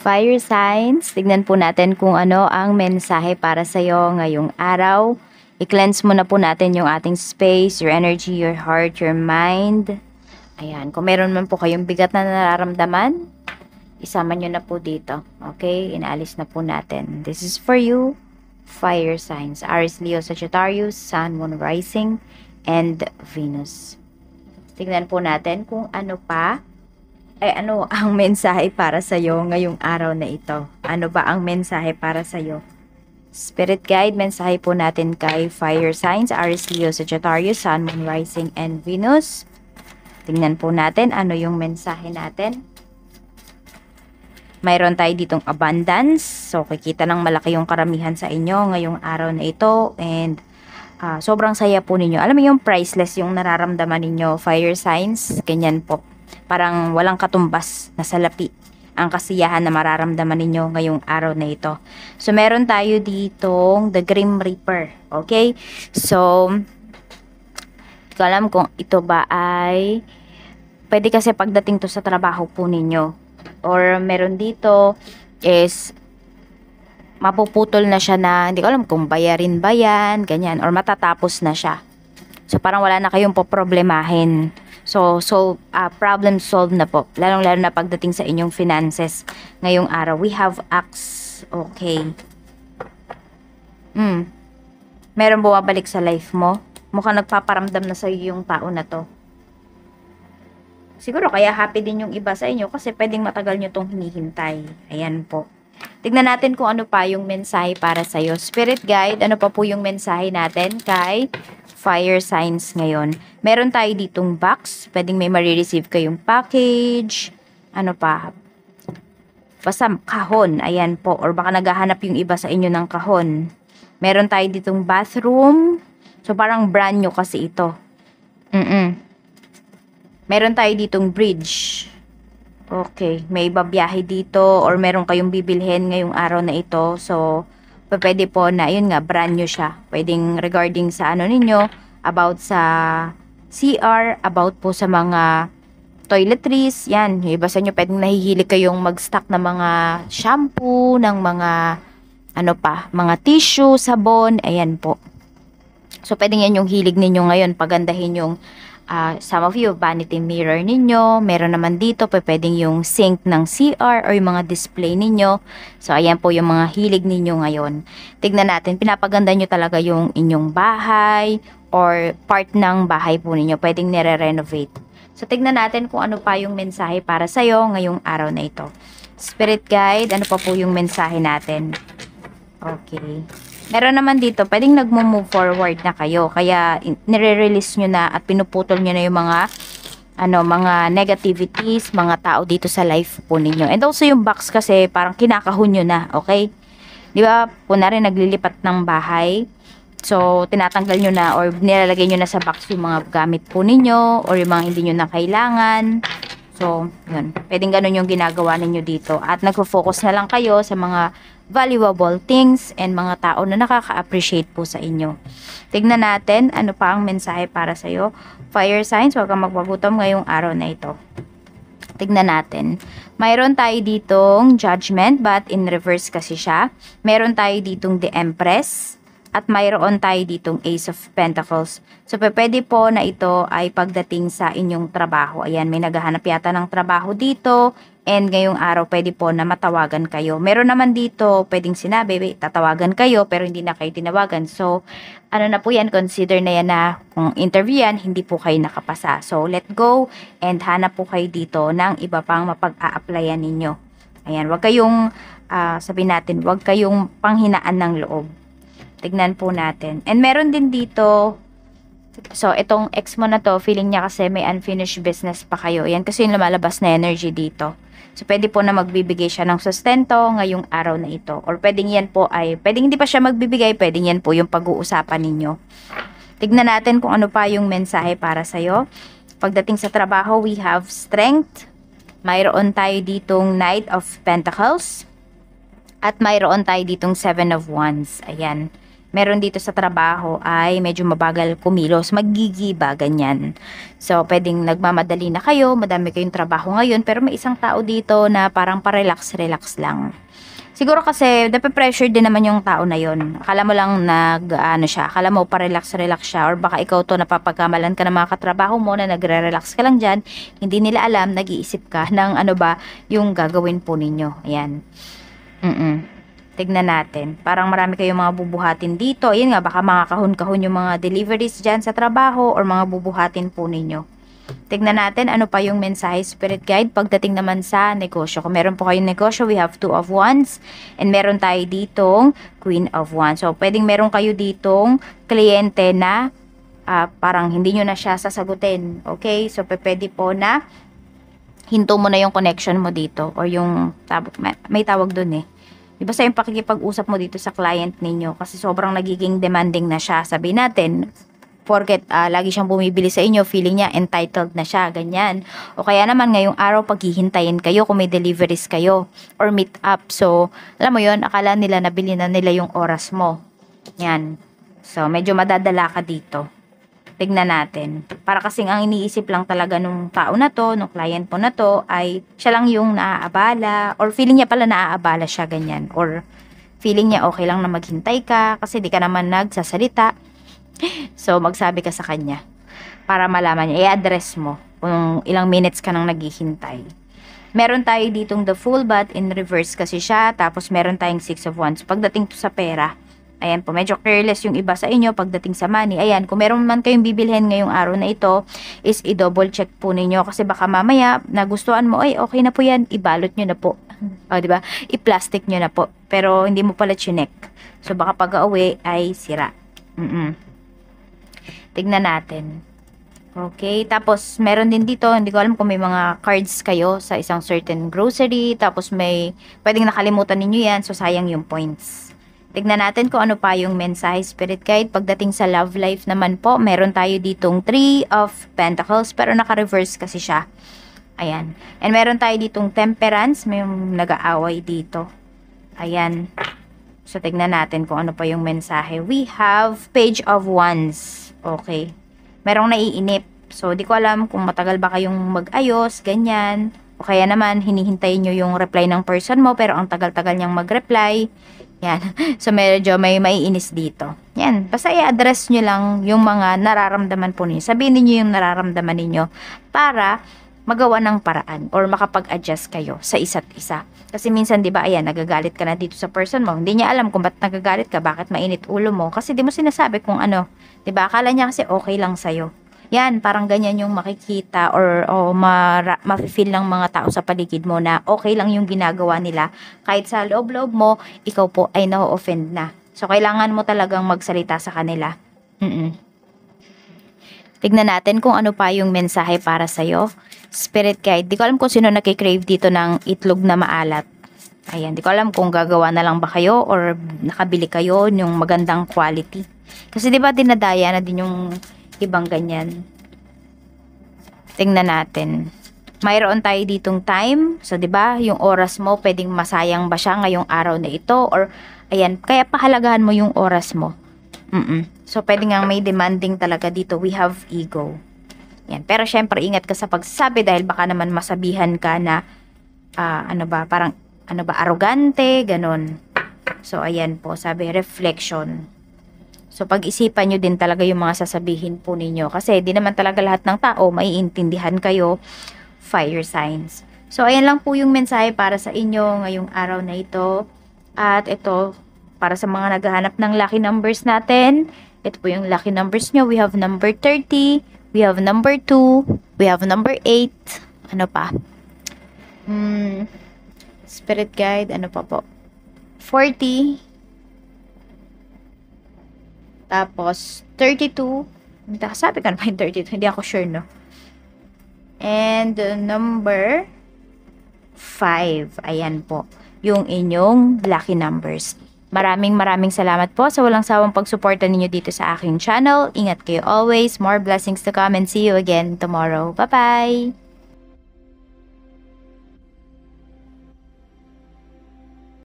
Fire signs, tignan po natin kung ano ang mensahe para sa'yo ngayong araw. I-cleanse muna po natin yung ating space, your energy, your heart, your mind. Ayan, kung meron man po kayong bigat na nararamdaman, isama nyo na po dito. Okay, inaalis na po natin. This is for you, fire signs. Aries, Leo, Sagittarius, Sun, Moon, Rising, and Venus. Tignan po natin kung ano ang mensahe para sa iyo ngayong araw na ito. Ano ba ang mensahe para sa iyo? Spirit guide, mensahe po natin kay fire signs, Aries, Leo, Sagittarius, Sun, Moon, Rising, and Venus. Tingnan po natin ano yung mensahe natin. Mayroon tayo ditong abundance. So, kikita ng malaki yung karamihan sa inyo ngayong araw na ito. And sobrang saya po ninyo. Alam mo yung priceless yung nararamdaman ninyo, fire signs. Ganyan po. Parang walang katumbas na salapi ang kasiyahan na mararamdaman ninyo ngayong araw na ito. So, meron tayo ditong the Grim Reaper. Okay? So, hindi ko alam kung ito ba ay pwede kasi pagdating to sa trabaho po ninyo. Or meron dito is mapuputol na siya na hindi ko alam kung bayarin ba yan, ganyan. Or matatapos na siya. So, parang wala na kayong poproblemahin. So, problem solved na po. Lalong-lalo na pagdating sa inyong finances ngayong araw. We have Axe. Okay. Meron bumabalik sa life mo. Mukhang nagpaparamdam na sa iyo yung tao na to. Siguro kaya happy din yung iba sa inyo kasi pwedeng matagal nyo tong hinihintay. Ayan po. Tignan natin kung ano pa yung mensahe para sa iyo. Spirit guide, ano pa po yung mensahe natin kay fire signs ngayon. Meron tayo ditong box. Pwedeng may marireceive kayong package. Ano pa? Basta kahon. Ayan po. Or baka naghahanap yung iba sa inyo ng kahon. Meron tayo ditong bathroom. So, parang brand new kasi ito. Meron tayo ditong bridge. Okay. May babiyahe dito. Or meron kayong bibilhin ngayong araw na ito. So, pwede po na, yun nga, brand new siya. Pwedeng regarding sa ano ninyo, about sa CR, about po sa mga toiletries, yan. Yung iba sa inyo, pwedeng nahihilig kayong mag-stock ng mga shampoo, ng mga, mga tissue, sabon, ayan po. So, pwedeng yan yung hilig ninyo ngayon, pagandahin yung some of you, vanity mirror ninyo. Meron naman dito, pwedeng yung sink ng CR or yung mga display ninyo. So, ayan po yung mga hilig ninyo ngayon. Tignan natin, pinapaganda nyo talaga yung inyong bahay or part ng bahay po ninyo. Pwedeng nire-renovate. So, tignan natin kung ano pa yung mensahe para sa'yo ngayong araw na ito. Spirit guide, ano pa po yung mensahe natin? Okay. Meron naman dito, pwedeng nagmo-move forward na kayo. Kaya, nire-release nyo na at pinuputol nyo na yung mga negativities, mga tao dito sa life po ninyo. And also yung box kasi, parang kinakahon nyo na, okay? Di ba, kunwari naglilipat ng bahay. So, tinatanggal nyo na or nilalagay nyo na sa box yung mga gamit po ninyo or yung mga hindi nyo na kailangan. So, yun. Pwedeng ganun yung ginagawa ninyo dito. At nagfo-focus na lang kayo sa mga valuable things and mga tao na nakaka-appreciate po sa inyo. Tignan natin ano pa ang mensahe para sa iyo. Fire signs, huwag kang magpagutom ngayong araw na ito. Tignan natin. Mayroon tayo ditong judgment but in reverse kasi siya. Meron tayo ditong the Empress. At mayroon tayo ditong Ace of Pentacles. So, pwede po na ito ay pagdating sa inyong trabaho. Ayan, may naghahanap yata ng trabaho dito. And ngayong araw, pwede po na matawagan kayo. Meron naman dito, pwedeng sinabi, tatawagan kayo, pero hindi na kayo tinawagan. So, ano na po yan, consider na yan na kung interview yan, hindi po kayo nakapasa. So, let go and hanap po kayo dito ng iba pang mapag-a-applyan ninyo. Ayan, wag kayong, sabihin natin, wag kayong panghinaan ng loob. Tignan po natin. And meron din dito, so itong ex mo na to, feeling niya kasi may unfinished business pa kayo. Yan kasi yung lumalabas na energy dito. So pwede po na magbibigay siya ng sustento ngayong araw na ito. Or pwedeng yan po ay, pwedeng hindi pa siya magbibigay, pwedeng yan po yung pag-uusapan ninyo. Tignan natin kung ano pa yung mensahe para sa'yo. Pagdating sa trabaho, we have strength. Mayroon tayo ditong Knight of Pentacles. At mayroon tayo ditong Seven of Wands. Ayan. meron dito sa trabaho ay medyo mabagal kumilos, magigiba, ganyan. So, pwedeng nagmamadali na kayo, madami kayong trabaho ngayon, pero may isang tao dito na parang pa-relax-relax lang. Siguro kasi, nape-pressure din naman yung tao na yon. Akala mo lang akala mo pa-relax-relax siya, or baka ikaw to napapagkamalan ka ng mga katrabaho mo na nagre-relax ka lang dyan, hindi nila alam, nag-iisip ka ng ano ba yung gagawin po ninyo. Ayan. Tignan natin. Parang marami kayong mga bubuhatin dito. Ayun nga, baka mga kahon-kahon yung mga deliveries dyan sa trabaho or mga bubuhatin po ninyo. Tignan natin ano pa yung mensahe spirit guide pagdating naman sa negosyo. Kung meron po kayong negosyo, we have 2 of Wands. And meron tayo ditong Queen of Wands. So, pwedeng meron kayo ditong kliyente na parang hindi nyo na siya sasagutin. Okay? So, pwede po na hinto mo na yung connection mo dito. Or yung, may tawag dun eh. Basta yung pakikipag-usap mo dito sa client ninyo kasi sobrang nagiging demanding na siya. Sabihin natin, porket lagi siyang bumibili sa inyo, feeling niya entitled na siya, ganyan. O kaya naman ngayong araw paghihintayin kayo kung may deliveries kayo or meet up. So, alam mo yon, akala nila nabili na nila yung oras mo. Yan. So, medyo madadala ka dito. Tignan natin. Para kasing ang iniisip lang talaga nung tao na to, nung client mo na to, ay siya lang yung naaabala, or feeling niya pala naaabala siya, ganyan. Or feeling niya okay lang na maghintay ka, kasi di ka naman nagsasalita. So, magsabi ka sa kanya. Para malaman niya, i-address mo kung ilang minutes ka nang naghihintay. Meron tayo ditong the Fool, but in reverse kasi siya. Tapos meron tayong 6 of Wands. Pagdating to sa pera, ayan po, medyo careless yung iba sa inyo pagdating sa money. Ayan, kung meron man kayong bibilhin ngayong araw na ito, is i-double check po ninyo. Kasi baka mamaya, nagustuhan mo, ay, okay na po yan, ibalot nyo na po. O, diba? I-plastic nyo na po. Pero, hindi mo pala chinek. So, baka pag-uwi ay sira. Tignan natin. Okay, tapos, meron din dito, hindi ko alam kung may mga cards kayo sa isang certain grocery. Tapos, pwedeng nakalimutan ninyo yan, so sayang yung points. Tignan natin kung ano pa yung mensahe spirit guide. Pagdating sa love life naman po, meron tayo ditong 3 of Pentacles, pero naka-reverse kasi siya. Ayan. And meron tayo ditong Temperance, may nag-aaway dito. Ayan. So, tignan natin kung ano pa yung mensahe. We have Page of Wands. Okay. Merong naiinip. So, di ko alam kung matagal ba kayong mag-ayos, ganyan. O kaya naman, hinihintayin nyo yung reply ng person mo, pero ang tagal-tagal niyang mag-reply. Yan. So, medyo may maiinis dito. Yan. Basta i-address nyo lang yung mga nararamdaman po ninyo. Sabihin niyo yung nararamdaman ninyo para magawa ng paraan or makapag-adjust kayo sa isa't isa. Kasi minsan, di ba, ayan, nagagalit ka na dito sa person mo. Hindi niya alam kung ba't nagagalit ka, bakit mainit ulo mo. Kasi di mo sinasabi kung ano. Di ba, akala niya kasi okay lang sa'yo. Yan, parang ganyan yung makikita or ma-feel ng mga tao sa paligid mo na okay lang yung ginagawa nila. Kahit sa loob-loob mo, ikaw po ay na-offend na. So, kailangan mo talagang magsalita sa kanila. Tignan natin kung ano pa yung mensahe para sa'yo. Spirit guide. Di ko alam kung sino nakikrave dito ng itlog na maalat. Ayan, di ko alam kung gagawa na lang ba kayo or nakabili kayo yung magandang quality. Kasi di ba dinadaya na din yung ibang ganyan. Tingnan natin. Mayroon tayo ditong time. So, di ba yung oras mo, pwedeng masayang ba siya ngayong araw na ito? Or, ayan, kaya pahalagahan mo yung oras mo. So, pwede nga may demanding talaga dito. We have ego. Yan. Pero, syempre, ingat ka sa pagsasabi dahil baka naman masabihan ka na, arrogante, ganon. So, ayan po, sabi, reflection. So, pag-isipan nyo din talaga yung mga sasabihin po ninyo. Kasi, di naman talaga lahat ng tao maiintindihan kayo, fire signs. So, ayan lang po yung mensahe para sa inyo ngayong araw na ito. At ito, para sa mga naghahanap ng lucky numbers natin, ito po yung lucky numbers nyo. We have number 30, we have number 2, we have number 8. Ano pa? Spirit guide, ano pa po? 40. Tapos, 32. Sabi ka na pa yung 32. Hindi ako sure, no? And, number 5. Ayan po. Yung inyong lucky numbers. Maraming salamat po sa walang sawang pagsuporta ninyo dito sa aking channel. Ingat kayo always. More blessings to come and see you again tomorrow. Bye-bye!